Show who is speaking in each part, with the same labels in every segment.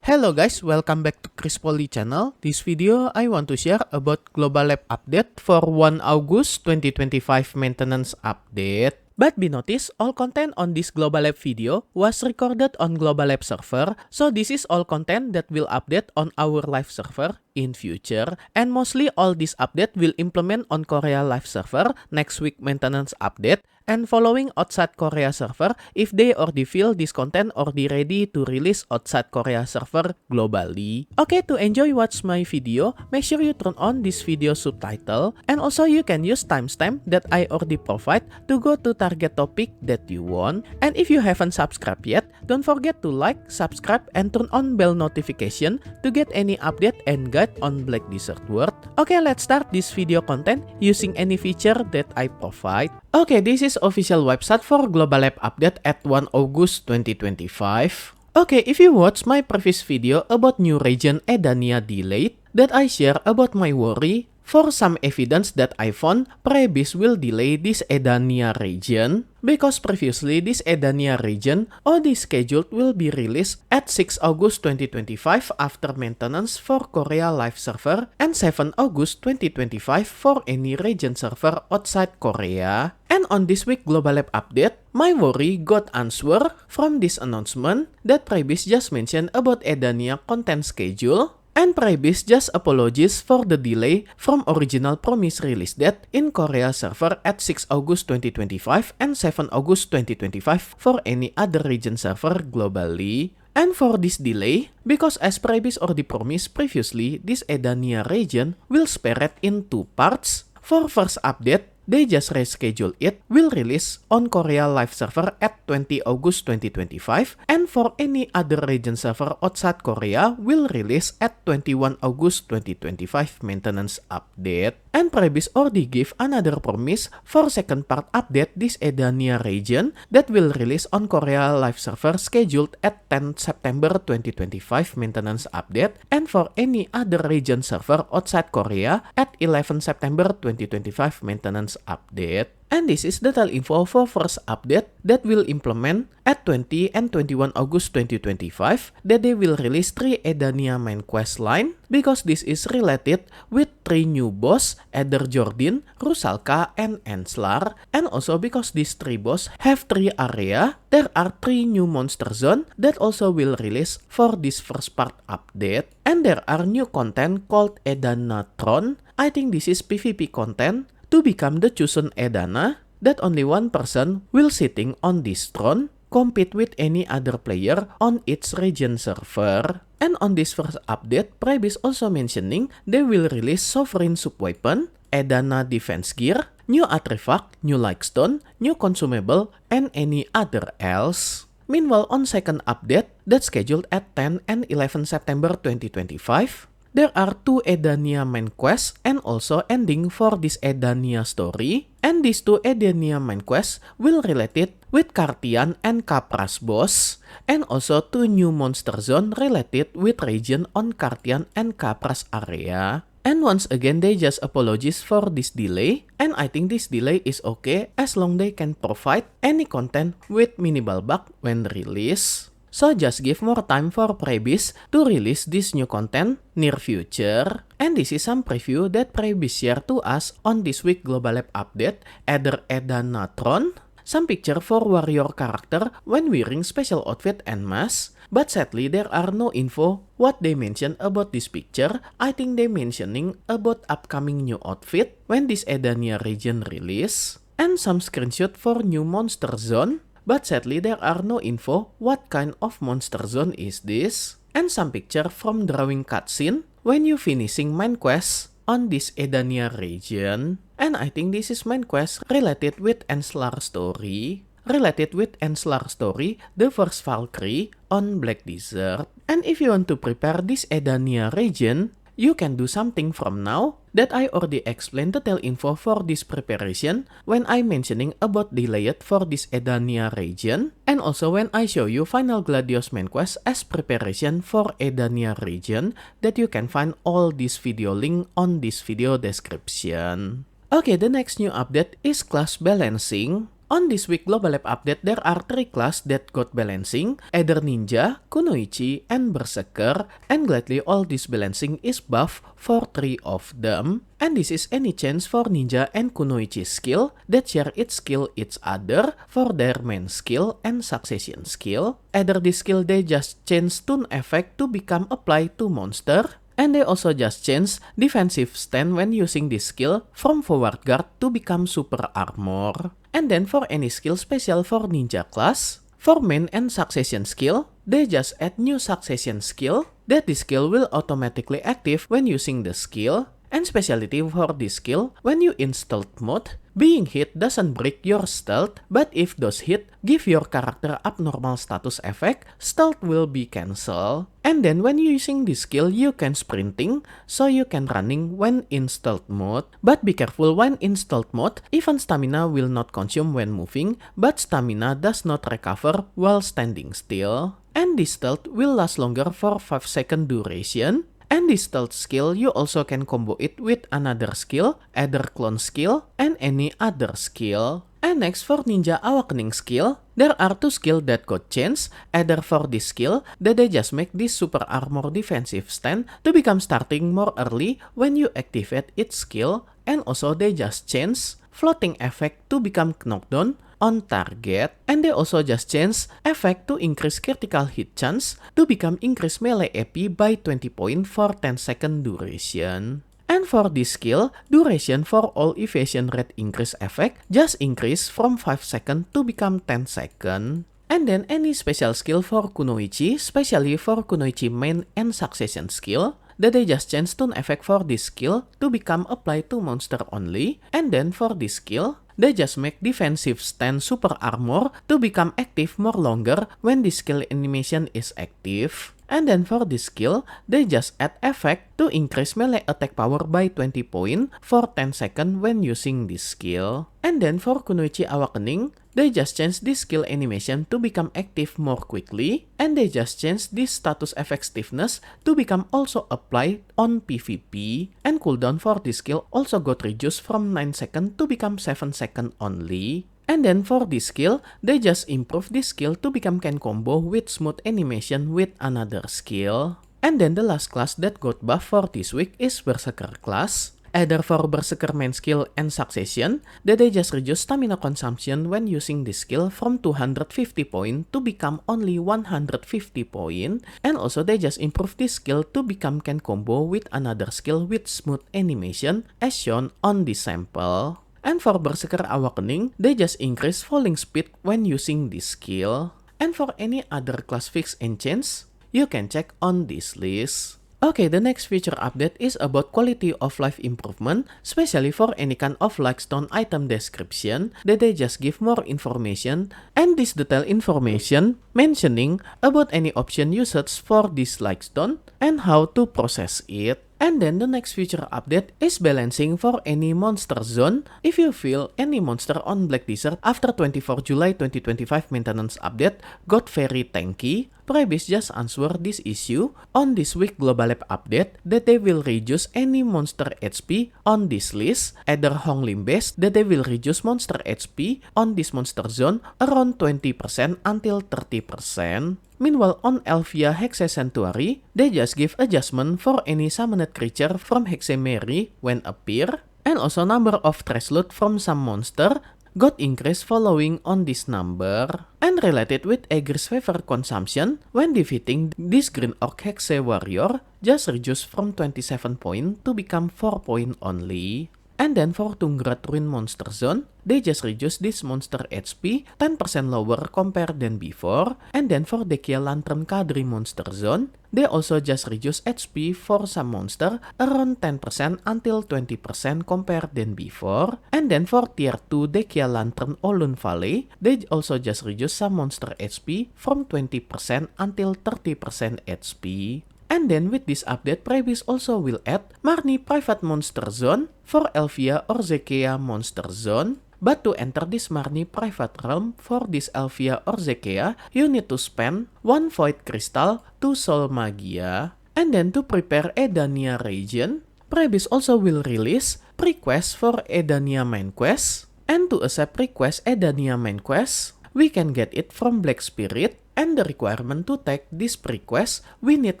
Speaker 1: Hello guys, welcome back to Poli channel. This video I want to share about Global Lab update for 1 August 2025 maintenance update. But be noticed, all content on this Global Lab video was recorded on Global Lab server, so this is all content that will update on our live server in future. And mostly all this update will implement on Korea live server next week maintenance update, and following outside Korea server if they already feel this content already ready to release outside Korea server globally. Okay, to enjoy watch my video, make sure you turn on this video subtitle, and also you can use timestamp that I already provide to go to target topic that you want. And if you haven't subscribed yet, don't forget to like, subscribe, and turn on bell notification to get any update and guide on Black Desert World. Okay, let's start this video content using any feature that I provide. Okay, this is official website for Global Lab update at 1 August 2025. Okay, if you watch my previous video about new region Edania delayed, that I share about my worry for some evidence that I found Prebis will delay this Edania region, because previously this Edania region already scheduled will be released at 6 August 2025 after maintenance for Korea live server and 7 August 2025 for any region server outside Korea. And on this week Global Lab update, my worry got answer from this announcement that Prebis just mentioned about Edania content schedule. And Prebis just apologies for the delay from original promise release date in Korea server at 6 August 2025 and 7 August 2025 for any other region server globally. And for this delay, because as Prebis already promised previously, this Edania region will spare it in 2 parts. For first update, they just reschedule it, will release on Korea live server at 20 August 2025, and for any other region server outside Korea will release at 21 August 2025 maintenance update. And Prebis already gave another promise for second part update this Edania region that will release on Korea live server scheduled at 10 September 2025 maintenance update, and for any other region server outside Korea at 11 September 2025 maintenance update. And this is detailed info for first update that will implement at 20 and 21 August 2025 that they will release 3 Edania main quest line, because this is related with 3 new boss, Eder Jordan, Rusalka, and Enslar. And also because these 3 boss have 3 area, there are 3 new monster zone that also will release for this first part update. And there are new content called Edana Thorn. I think this is PvP content to become the chosen Edana, that only one person will sitting on this throne, compete with any other player on its region server. And on this first update, Prebis also mentioning they will release Sovereign Subweapon, Edana Defense Gear, new artifact, new Lightstone, new consumable, and any other else. Meanwhile, on second update that's scheduled at 10 and 11 September 2025, there are 2 Edania main quests and also ending for this Edania story. And these 2 Edania main quests will related with Kartian and Kapras boss. And also 2 new monster zone related with region on Kartian and Kapras area. And once again, they just apologize for this delay. And I think this delay is okay as long they can provide any content with minimal bug when released. So just give more time for Prebis to release this new content near future. And this is some preview that Prebis share to us on this week Global Lab update, either Edana Thorn, some picture for warrior character when wearing special outfit and mask. But sadly there are no info what they mention about this picture. I think they mentioning about upcoming new outfit when this Edania region release. And some screenshot for new monster zone. But sadly there are no info what kind of monster zone is this. And some picture from drawing cutscene when you finishing main quest on this Edania region. And I think this is main quest related with Enslar story. Related with Enslar story, the first Valkyrie on Black Desert. And if you want to prepare this Edania region, you can do something from now that I already explained detail info for this preparation when I mentioning about delayed for this Edania region, and also when I show you Final Gladius main quest as preparation for Edania region, that you can find all this video link on this video description. Okay, the next new update is class balancing. On this week Global Lab update, there are 3 classes that got balancing, either Ninja, Kunoichi, and Berserker, and gladly all this balancing is buff for 3 of them. And this is any chance for Ninja and Kunoichi skill that share its skill each other for their main skill and succession skill. Either this skill they just change stun effect to become applied to monster, and they also just change defensive stand when using this skill from forward guard to become super armor. And then for any skill special for Ninja class, for main and succession skill, they just add new succession skill that the skill will automatically active when using the skill. And specialty for this skill, when you in stealth mode, being hit doesn't break your stealth, but if those hit give your character abnormal status effect, stealth will be cancelled. And then when using this skill, you can sprinting, so you can running when in stealth mode. But be careful when in stealth mode, even stamina will not consume when moving, but stamina does not recover while standing still. And this stealth will last longer for 5-second duration. And this stealth skill, you also can combo it with another skill, either clone skill, and any other skill. And next for Ninja Awakening skill, there are 2 skills that got changed, either for this skill, that they just make this super armor defensive stand to become starting more early when you activate its skill, and also they just change floating effect to become knockdown on target, and they also just change effect to increase critical hit chance to become increase melee AP by 20 points for 10-second duration. And for this skill, duration for all evasion rate increase effect just increase from 5 seconds to become 10 seconds. And then any special skill for Kunoichi, especially for Kunoichi main and succession skill, that they just change stun effect for this skill to become applied to monster only. And then for this skill, they just make defensive stand super armor to become active more longer when the skill animation is active. And then for this skill, they just add effect to increase melee attack power by 20 points for 10 seconds when using this skill. And then for Kunoichi Awakening, they just change this skill animation to become active more quickly, and they just change this status effect stiffness to become also applied on PvP, and cooldown for this skill also got reduced from 9 seconds to become 7 seconds only. And then for this skill, they just improve this skill to become can combo with smooth animation with another skill. And then the last class that got buff for this week is Berserker class. Either for Berserker main skill and succession, that they just reduce stamina consumption when using this skill from 250 points to become only 150 points, and also they just improve this skill to become can combo with another skill with smooth animation as shown on this sample. And for Berserker Awakening, they just increase falling speed when using this skill. And for any other class fix and change, you can check on this list. Okay, the next feature update is about quality of life improvement, especially for any kind of Lightstone item description, that they just give more information, and this detailed information mentioning about any option usage for this Lightstone and how to process it. And then the next feature update is balancing for any monster zone. If you feel any monster on Black Desert after 24 July 2025 maintenance update got very tanky, Prebis just answer this issue on this week Global Lab update that they will reduce any monster HP on this list, either Honglim based that they will reduce monster HP on this monster zone around 20% until 30%. Meanwhile, on Elvia Hexe Sanctuary, they just give adjustment for any summoned creature from Hexemary when appear, and also number of trash loot from some monster got increased following on this number. And related with Aegir's favor consumption, when defeating this Green Orc Hexe Warrior, just reduced from 27 points to become 4 points only. And then for Tungrat Ruin Monster Zone, they just reduce this monster HP 10% lower compared than before. And then for Dekia Lantern Kadri Monster Zone, they also just reduce HP for some monster around 10% until 20% compared than before. And then for Tier 2 Dekia Lantern Olun Valley, they also just reduce some monster HP from 20% until 30% HP. And then with this update, Prebis also will add Marni Private Monster Zone for Elvia Orzekeaw Monster Zone. But to enter this Marni Private Realm for this Elvia Orzekeaw, you need to spend 1 Void Crystal, 2 Soul Magia. And then to prepare Edania region, Prebis also will release pre-quest for Edania main quest. And to accept request Edania main quest, we can get it from Black Spirit, and the requirement to take this request, we need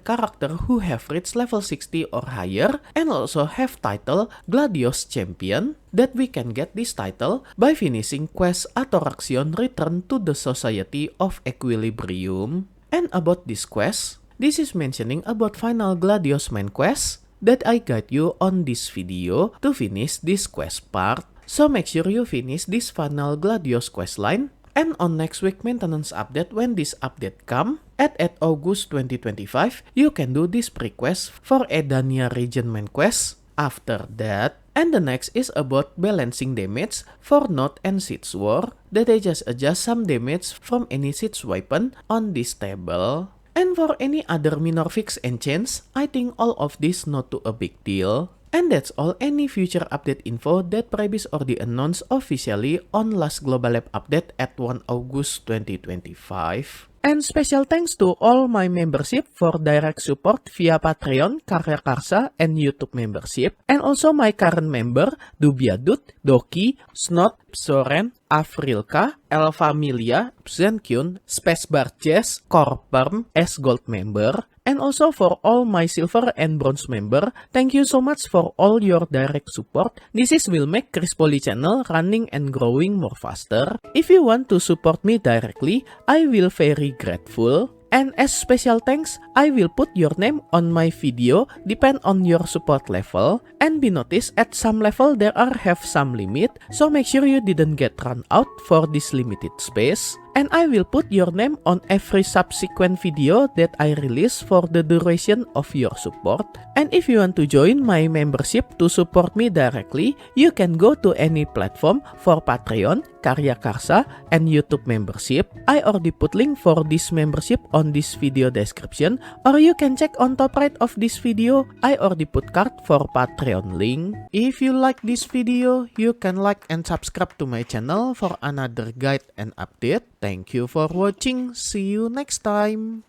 Speaker 1: character who have reached level 60 or higher and also have title Gladius Champion, that we can get this title by finishing quest Attraction Return to the Society of Equilibrium. And about this quest, this is mentioning about final Gladius main quest that I guide you on this video to finish this quest part. So make sure you finish this final Gladius quest line. And on next week maintenance update, when this update come, at August 2025, you can do this pre-quest for Edania region main quest. After that, and the next is about balancing damage for Note and Siege War, that I just adjust some damage from any Siege weapon on this table. And for any other minor fix and change, I think all of this not too a big deal. And that's all any future update info that Prebis already announced officially on last Global Lab update at 1 August 2025. And special thanks to all my membership for direct support via Patreon, KaryaKarsa, and YouTube membership. And also my current member, DubyaDude, Doki, Snoods, Xoren, Avrilka, Familia, Xenqn, Spacebar Jace, Kor Prm as gold member. And also for all my silver and bronze member, thank you so much for all your direct support. This is will make Poli channel running and growing more faster. If you want to support me directly, I will very grateful. And as special thanks, I will put your name on my video depend on your support level. And be noticed at some level there are have some limit, so make sure you didn't get run out for this limited space. And I will put your name on every subsequent video that I release for the duration of your support. And if you want to join my membership to support me directly, you can go to any platform for Patreon, KaryaKarsa, and YouTube membership. I already put link for this membership on this video description, or you can check on top right of this video. I already put card for Patreon link. If you like this video, you can like and subscribe to my channel for another guide and update. Thank you for watching. See you next time.